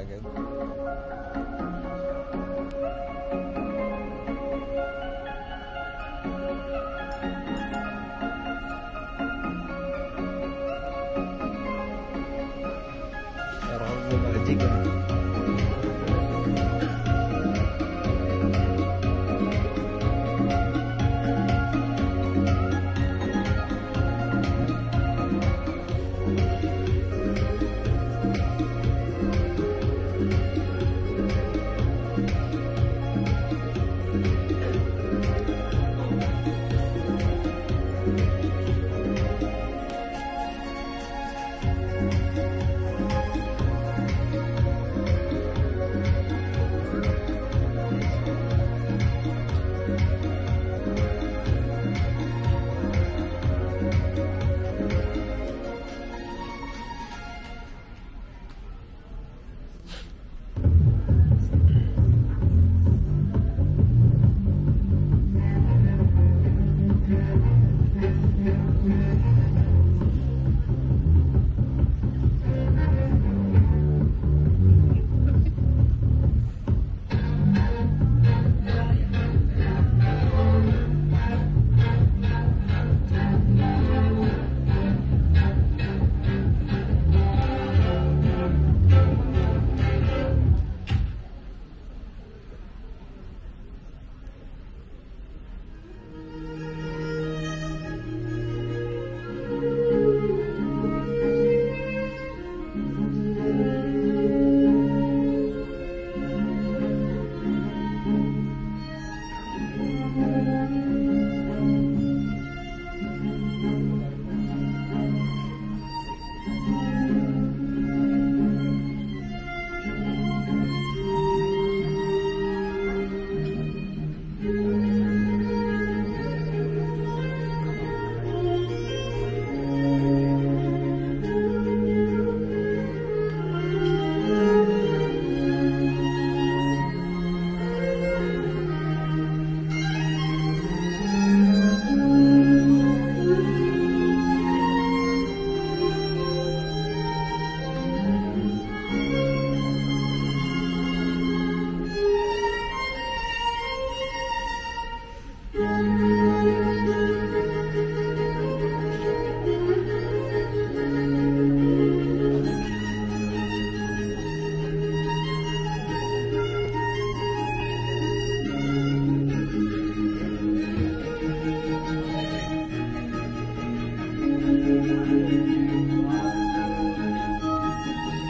agad. Parang magic ah.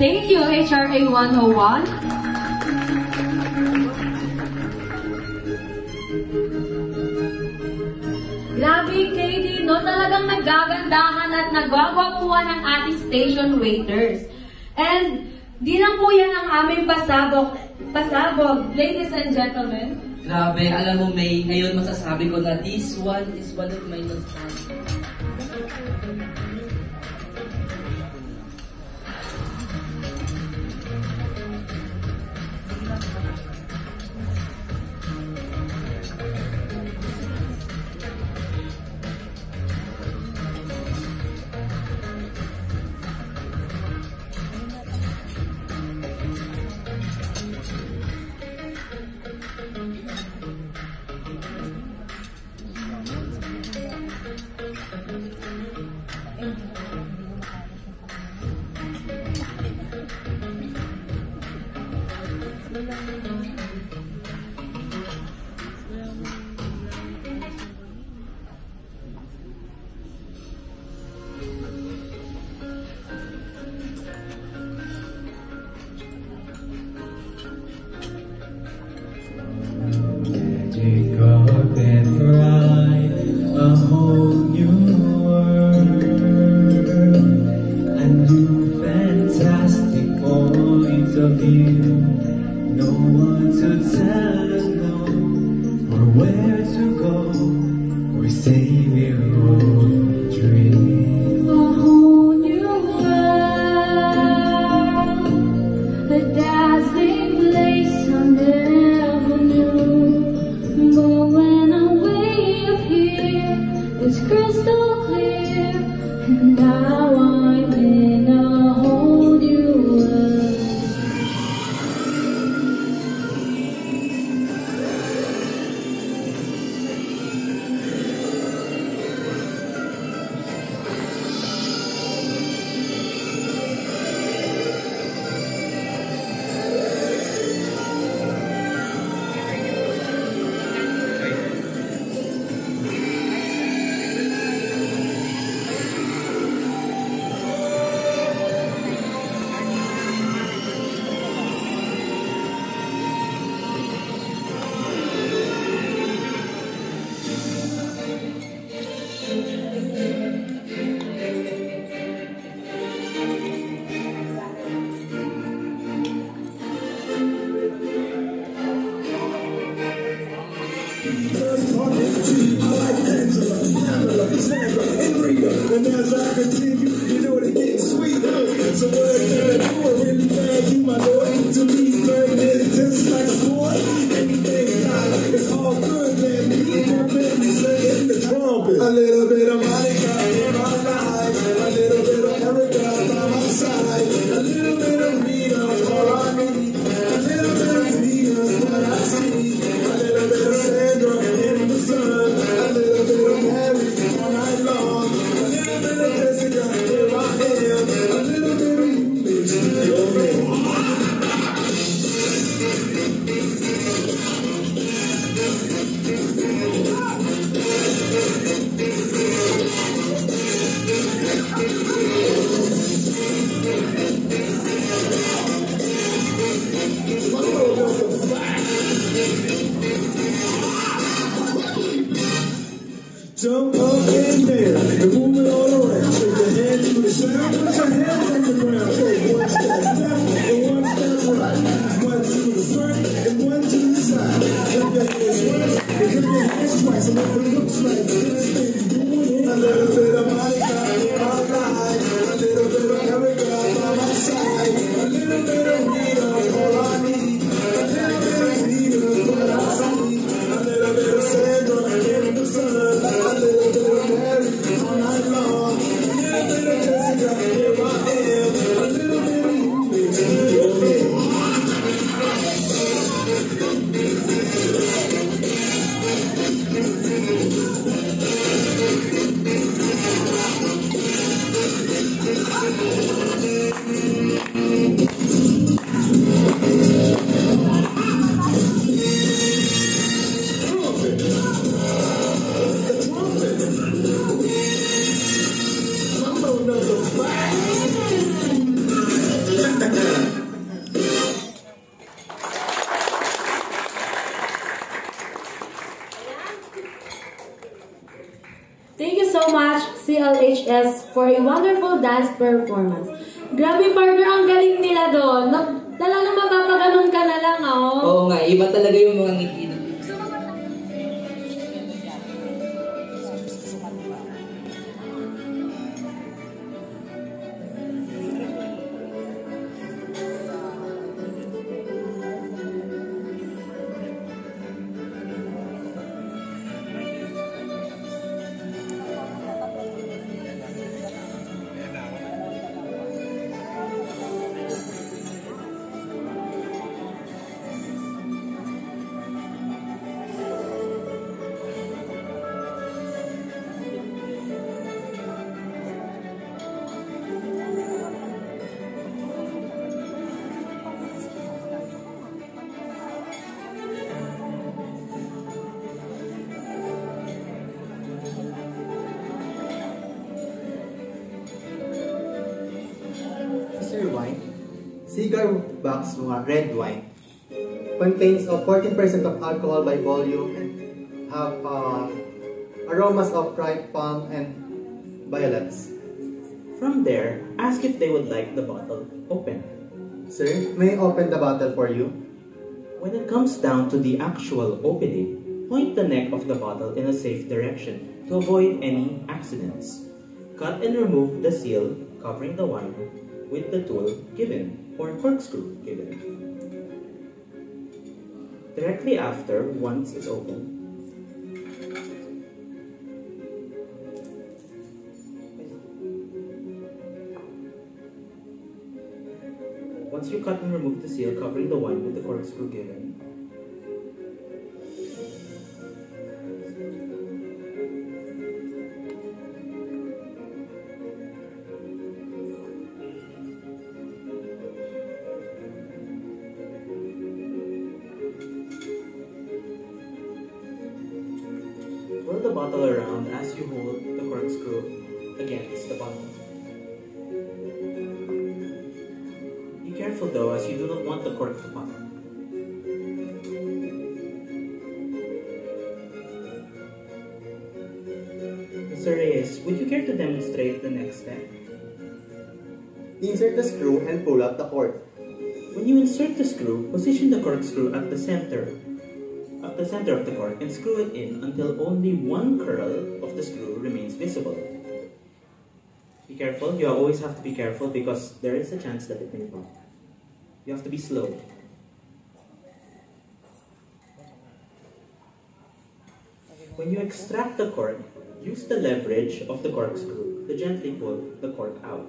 Thank you, HRA 101. Grabe, KD, no? Talagang nagagandahan at nagwagwapuan ang ating station waiters. And di lang po yan ang aming pasabog, ladies and gentlemen. Grabe, alam mo May, ngayon masasabi ko na this one is one of my nostalgia. And as I continue, you know they get sweet. So what can I do? I really find you, my lord. To me, man, it's just like a sport. Anything God, it's all good. Let me say in the trumpet. A little bit of Monica in my life, a little bit of Erica by my side, a little bit of Rita, all I need, a little bit of Vita, what I see, a little bit of Sandra in the sun, a little bit of Mary all night long, a little bit of Jessica, here I am, a little bit of you, bitch, your man. Jump up and down, and move it all around. Shake your hand to the sound, put your hands on the ground. Take one step left and one step right. One to the front and one to the side. Clap your hands once and clap your hands twice. And if it looks like this thing doing it, a little bit of Monica in my life, a little bit of Erica by my side, a little bit of Rita, all I need, a little bit of Vita, what I see, a little bit of Sandra in the sun. A little bit of Mary all night long, a little bit of Jessica, here I am, a little bit of you, bitch, your man. Thank you so much, CLHS, for a wonderful dance performance. Grabe, partner, ang galing nila doon. Talagang mapapaganon ka na lang, oh. Oo nga, iba talaga yung mga ngiti. Cigar box mga red wine contains 14% of alcohol by volume and have aromas of ripe palm and violets. From there, ask if they would like the bottle open. Sir, may I open the bottle for you? When it comes down to the actual opening, point the neck of the bottle in a safe direction to avoid any accidents. Cut and remove the seal covering the wine with the tool given or corkscrew given. Directly after, once it's open, once you cut and remove the seal covering the wine with the corkscrew given, twirl the bottle around as you hold the corkscrew against the bottle. Be careful though, as you do not want the cork to pop. Mr. Reyes, would you care to demonstrate the next step? Insert the screw and pull up the cork. When you insert the screw, position the corkscrew at the center of the center of the cork and screw it in until only one curl of the screw remains visible. Be careful, you always have to be careful because there is a chance that it may pop. You have to be slow. When you extract the cork, use the leverage of the corkscrew to gently pull the cork out.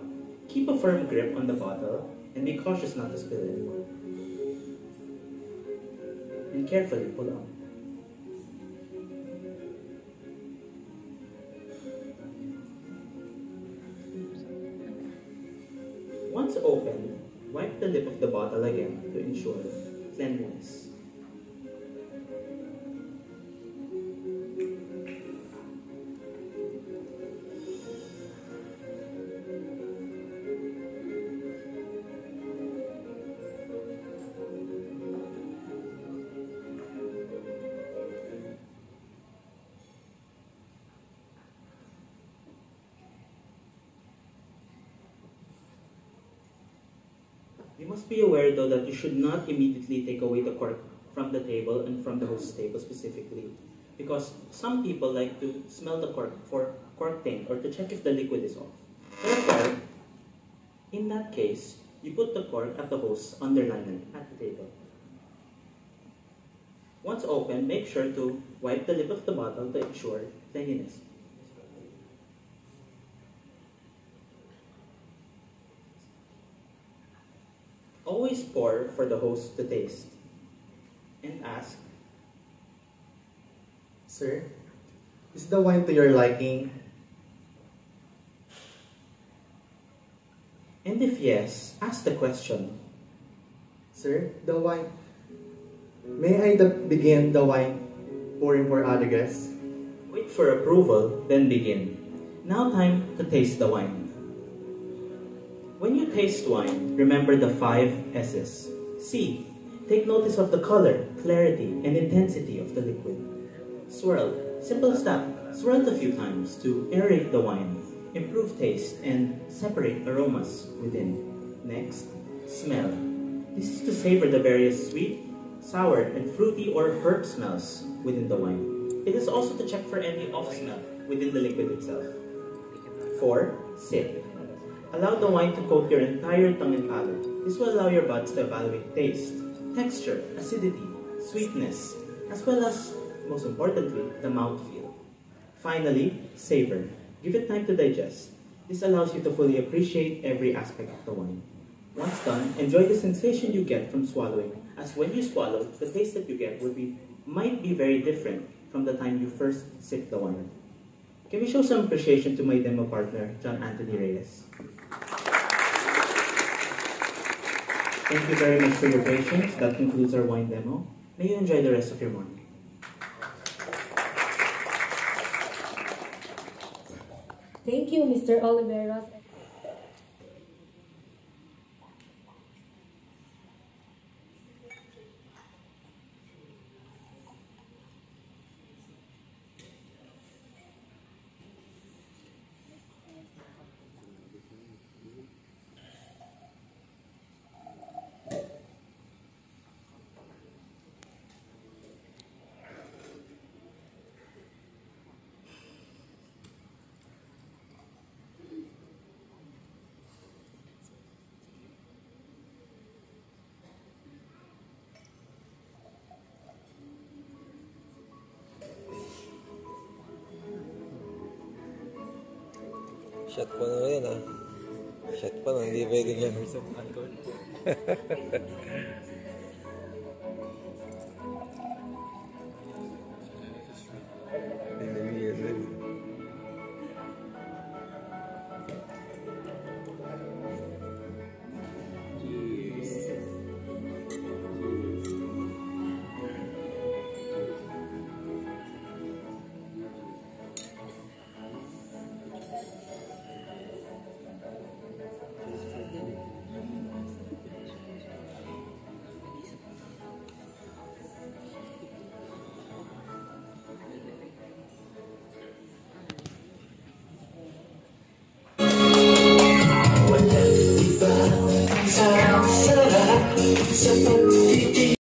Keep a firm grip on the bottle and be cautious not to spill it. And carefully pull out. Once open, wipe the lip of the bottle again to ensure cleanliness. You must be aware though that you should not immediately take away the cork from the table and from the host table specifically, because some people like to smell the cork for cork taint or to check if the liquid is off. Therefore, in that case, you put the cork at the host's underliner at the table. Once open, make sure to wipe the lip of the bottle to ensure cleanliness. Always pour for the host to taste and ask, Sir, is the wine to your liking? and if yes, ask the question. Sir, the wine. May I begin the wine pouring for other guests? Wait for approval, then begin. Now time to taste the wine. When you taste wine, remember the 5 S's. See, take notice of the color, clarity, and intensity of the liquid. Swirl, simple as that. Swirl it a few times to aerate the wine, improve taste, and separate aromas within. Next, smell. This is to savor the various sweet, sour, and fruity or herb smells within the wine. It is also to check for any off smell within the liquid itself. 4. Sip. Allow the wine to coat your entire tongue and palate. This will allow your buds to evaluate taste, texture, acidity, sweetness, as well as, most importantly, the mouthfeel. Finally, savor. Give it time to digest. This allows you to fully appreciate every aspect of the wine. Once done, enjoy the sensation you get from swallowing, as when you swallow, the taste that you get might be very different from the time you first sip the wine. Can we show some appreciation to my demo partner, John Anthony Reyes? Thank you very much for your patience. That concludes our wine demo. May you enjoy the rest of your morning. Thank you, Mr. Oliveros. Shot pa na yan ah. Shot pa na, hindi pwede yan.